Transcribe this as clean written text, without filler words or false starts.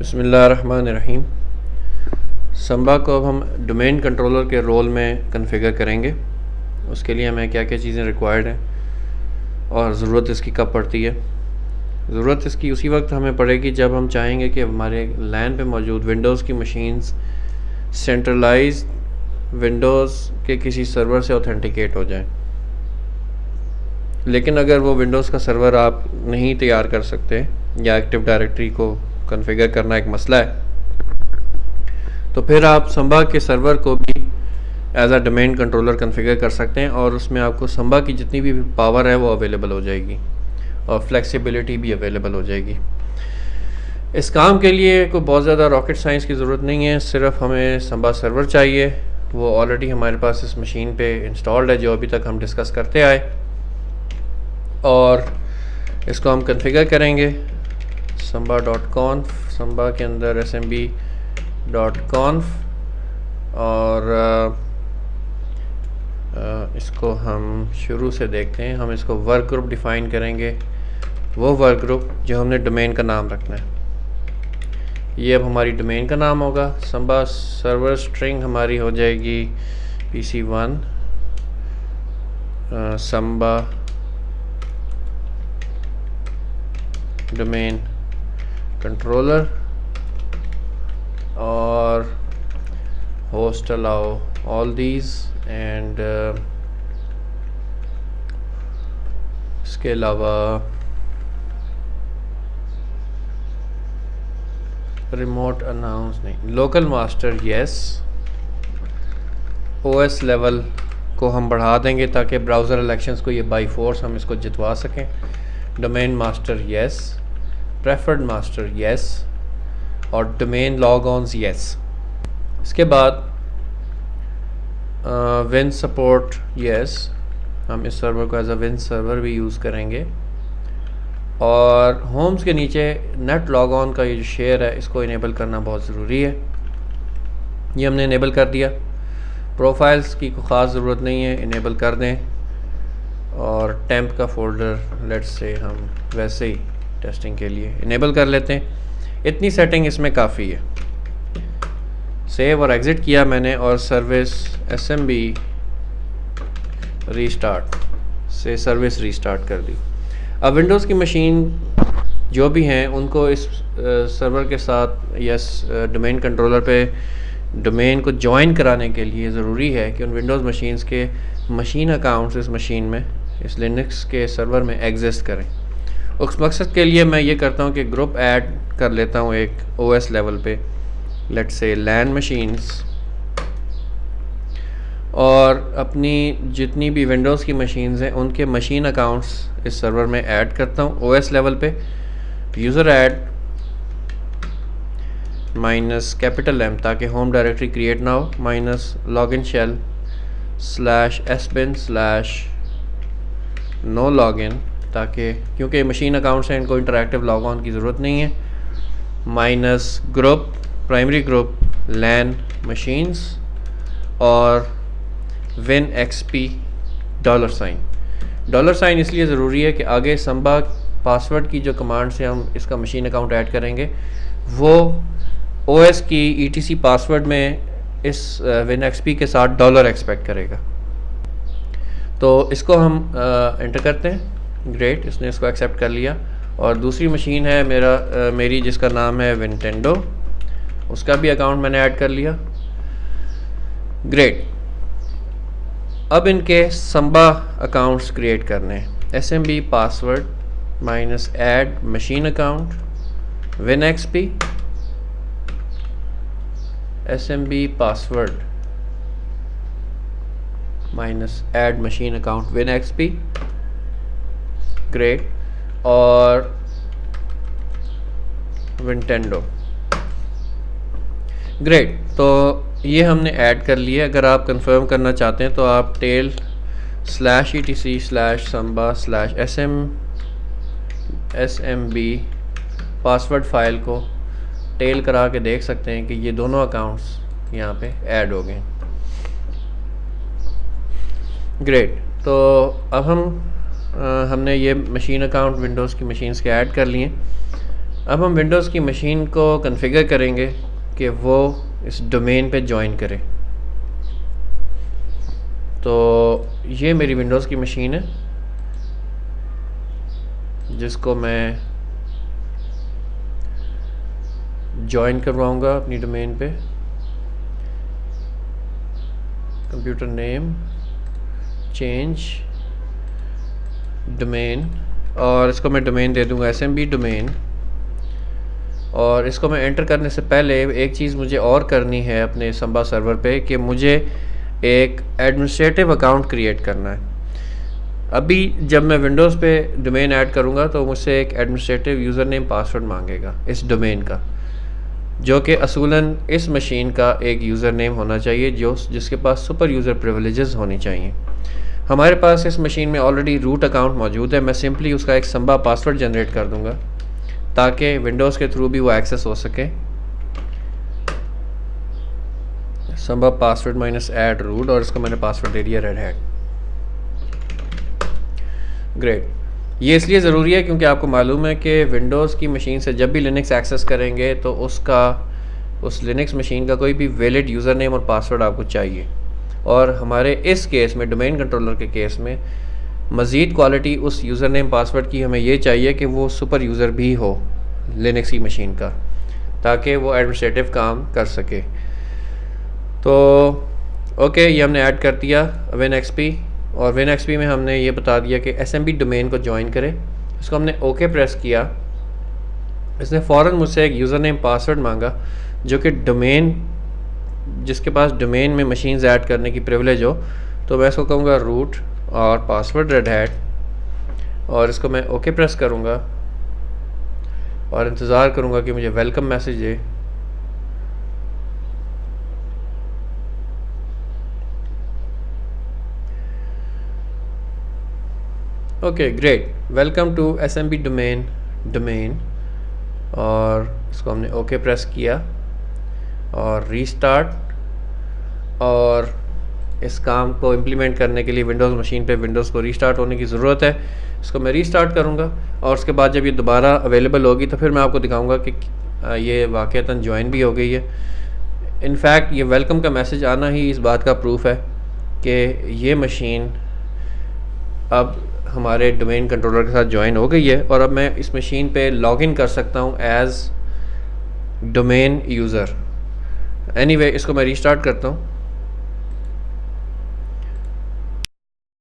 बिस्मिल्लाहिर्रहमानिर्रहीम। संबा को अब हम डोमेन कंट्रोलर के रोल में कॉन्फ़िगर करेंगे। उसके लिए हमें क्या क्या चीज़ें रिक्वायर्ड हैं और ज़रूरत इसकी कब पड़ती है। ज़रूरत इसकी उसी वक्त हमें पड़ेगी जब हम चाहेंगे कि हमारे लैन पे मौजूद विंडोज़ की मशीन्स सेंट्रलाइज विंडोज़ के किसी सर्वर से ऑथेंटिकेट हो जाएं। लेकिन अगर वो विंडोज़ का सर्वर आप नहीं तैयार कर सकते या एक्टिव डायरेक्टरी को कॉन्फ़िगर करना एक मसला है, तो फिर आप संबा के सर्वर को भी as a domain controller configure कर सकते हैं और उसमें आपको संबा की जितनी भी पावर है वो अवेलेबल हो जाएगी और फ्लेक्सिबिलिटी भी अवेलेबल हो जाएगी। इस काम के लिए कोई बहुत ज़्यादा रॉकेट साइंस की ज़रूरत नहीं है, सिर्फ हमें संबा सर्वर चाहिए। वो ऑलरेडी हमारे पास इस मशीन पे इंस्टॉल्ड है जो अभी तक हम डिस्कस करते आए, और इसको हम कॉन्फ़िगर करेंगे samba.conf, संबा के अंदर smb.conf, और इसको हम शुरू से देखते हैं। हम इसको वर्क ग्रुप डिफ़ाइन करेंगे, वो वर्क ग्रुप जो हमने डोमेन का नाम रखना है। ये अब हमारी डोमेन का नाम होगा। संबा सर्वर स्ट्रिंग हमारी हो जाएगी pc1 संबा डोमेन कंट्रोलर, और host allow all these, and इसके अलावा रिमोट अनाउंस नहीं, local master yes. OS level को हम बढ़ा देंगे ताकि ब्राउज़र इलेक्शंस को ये बाई फोर्स हम इसको जितवा सकें। Domain master yes, preferred master yes, और डोमेन लॉग ऑन्स यस। इसके बाद विन सपोर्ट यस, हम इस सर्वर को एज अ विन सर्वर भी यूज़ करेंगे। और होम्स के नीचे नेट लॉग ऑन का ये जो शेयर है इसको इनेबल करना बहुत ज़रूरी है, ये हमने इनेबल कर दिया। प्रोफाइल्स की कोई ख़ास ज़रूरत नहीं है, इनेबल कर दें। और टेम्प का फ़ोल्डर लेट्स से हम वैसे ही टेस्टिंग के लिए इनेबल कर लेते हैं। इतनी सेटिंग इसमें काफ़ी है। सेव और एग्ज़िट किया मैंने, और सर्विस smb रीस्टार्ट से सर्विस रीस्टार्ट कर दी। अब विंडोज़ की मशीन जो भी हैं उनको इस सर्वर के साथ या डोमेन कंट्रोलर पे डोमेन को ज्वाइन कराने के लिए ज़रूरी है कि उन विंडोज़ मशीन्स के मशीन अकाउंट्स इस मशीन में, इस लिनक्स के सर्वर में एग्जिस्ट करें। उस मकसद के लिए मैं ये करता हूँ कि ग्रुप ऐड कर लेता हूँ एक ओएस लेवल पे, लेट्स से लैन मशीन्स, और अपनी जितनी भी विंडोज़ की मशीन्स हैं उनके मशीन अकाउंट्स इस सर्वर में ऐड करता हूँ ओएस लेवल पे। यूज़र ऐड -M ताकि होम डायरेक्टरी क्रिएट ना हो, -login shell /sbin/no login, ताकि क्योंकि मशीन अकाउंट्स हैं इनको इंटरैक्टिव लॉग ऑन की ज़रूरत नहीं है। -group प्राइमरी ग्रुप लैन मशीन्स, और winxp $। इसलिए ज़रूरी है कि आगे संबा पासवर्ड की जो कमांड से हम इसका मशीन अकाउंट ऐड करेंगे वो ओएस की etc पासवर्ड में इस winxp के साथ $। एक्सपेक्ट करेगा। तो इसको हम एंटर करते हैं। ग्रेट, इसने इसको एक्सेप्ट कर लिया। और दूसरी मशीन है मेरी जिसका नाम है विंटेंडो, उसका भी अकाउंट मैंने ऐड कर लिया। ग्रेट, अब इनके संबा अकाउंट्स क्रिएट करने हैं। smb password -add machine account winxp, smb password -add machine account winxp। Great, और विंटेंडो। ग्रेट, तो ये हमने ऐड कर लिया। अगर आप कंफर्म करना चाहते हैं तो आप tail/etc/samba/smb पासवर्ड फाइल को टेल करा के देख सकते हैं कि ये दोनों अकाउंट्स यहाँ पे ऐड हो गए। ग्रेट, तो अब हमने ये मशीन अकाउंट विंडोज़ की मशीन्स के ऐड कर लिए। अब हम विंडोज़ की मशीन को कॉन्फ़िगर करेंगे कि वो इस डोमेन पे ज्वाइन करे। तो ये मेरी विंडोज़ की मशीन है जिसको मैं ज्वाइन करवाऊँगा अपनी डोमेन पे। कंप्यूटर नेम, चेंज डोमेन, और इसको मैं डोमेन दे दूँगा SMB डोमेन। और इसको मैं एंटर करने से पहले एक चीज़ मुझे और करनी है अपने संबा सर्वर पे कि मुझे एक एडमिनिस्ट्रेटिव अकाउंट क्रिएट करना है। अभी जब मैं विंडोज़ पे डोमेन ऐड करूँगा तो मुझसे एक एडमिनिस्ट्रेटिव यूज़र नेम पासवर्ड मांगेगा इस डोमेन का, जो कि असूलन इस मशीन का एक यूज़र नेम होना चाहिए जिसके पास सुपर यूज़र प्रिविलेजेस होनी चाहिए। हमारे पास इस मशीन में ऑलरेडी रूट अकाउंट मौजूद है। मैं सिंपली उसका एक संबा पासवर्ड जनरेट कर दूँगा ताकि विंडोज़ के थ्रू भी वो एक्सेस हो सके। संबा पासवर्ड -ऐड रूट, और इसको मैंने पासवर्ड दे दिया रेड हैट। ग्रेट। ये इसलिए ज़रूरी है क्योंकि आपको मालूम है कि विंडोज़ की मशीन से जब भी लिनक्स एक्सेस करेंगे तो उस लिनक्स मशीन का कोई भी वैलिड यूज़र नेम और पासवर्ड आपको चाहिए। और हमारे इस केस में, डोमेन कंट्रोलर के केस में, मज़ीद क्वालिटी उस यूज़र नेम पासवर्ड की हमें ये चाहिए कि वो सुपर यूज़र भी हो लिनक्स की मशीन का, ताकि वो एडमिनिस्ट्रेटिव काम कर सके। तो ओके, ये हमने ऐड कर दिया WinXP, और WinXP में हमने ये बता दिया कि SMB डोमेन को ज्वाइन करें। इसको हमने ओके प्रेस किया। इसने फ़ौरन मुझसे एक यूज़र नेम पासवर्ड मांगा जो कि डोमेन, जिसके पास डोमेन में मशीन्स ऐड करने की प्रिविलेज हो। तो मैं इसको कहूँगा रूट और पासवर्ड रेड हैट, और इसको मैं ओके प्रेस करूँगा और इंतज़ार करूँगा कि मुझे वेलकम मैसेज दे। Okay great, welcome to SMB domain, और इसको हमने ओके प्रेस किया और रीस्टार्ट। और इस काम को इम्प्लीमेंट करने के लिए विंडोज़ मशीन पे विंडोज़ को रीस्टार्ट होने की ज़रूरत है। इसको मैं रीस्टार्ट करूँगा और उसके बाद जब ये दोबारा अवेलेबल होगी तो फिर मैं आपको दिखाऊँगा कि ये वाक़तन ज्वाइन भी हो गई है। इनफैक्ट ये वेलकम का मैसेज आना ही इस बात का प्रूफ है कि ये मशीन अब हमारे डोमेन कंट्रोलर के साथ ज्वाइन हो गई है, और अब मैं इस मशीन पे लॉगिन कर सकता हूँ एज़ डोमेन यूज़र। एनीवे, इसको मैं रीस्टार्ट करता हूँ।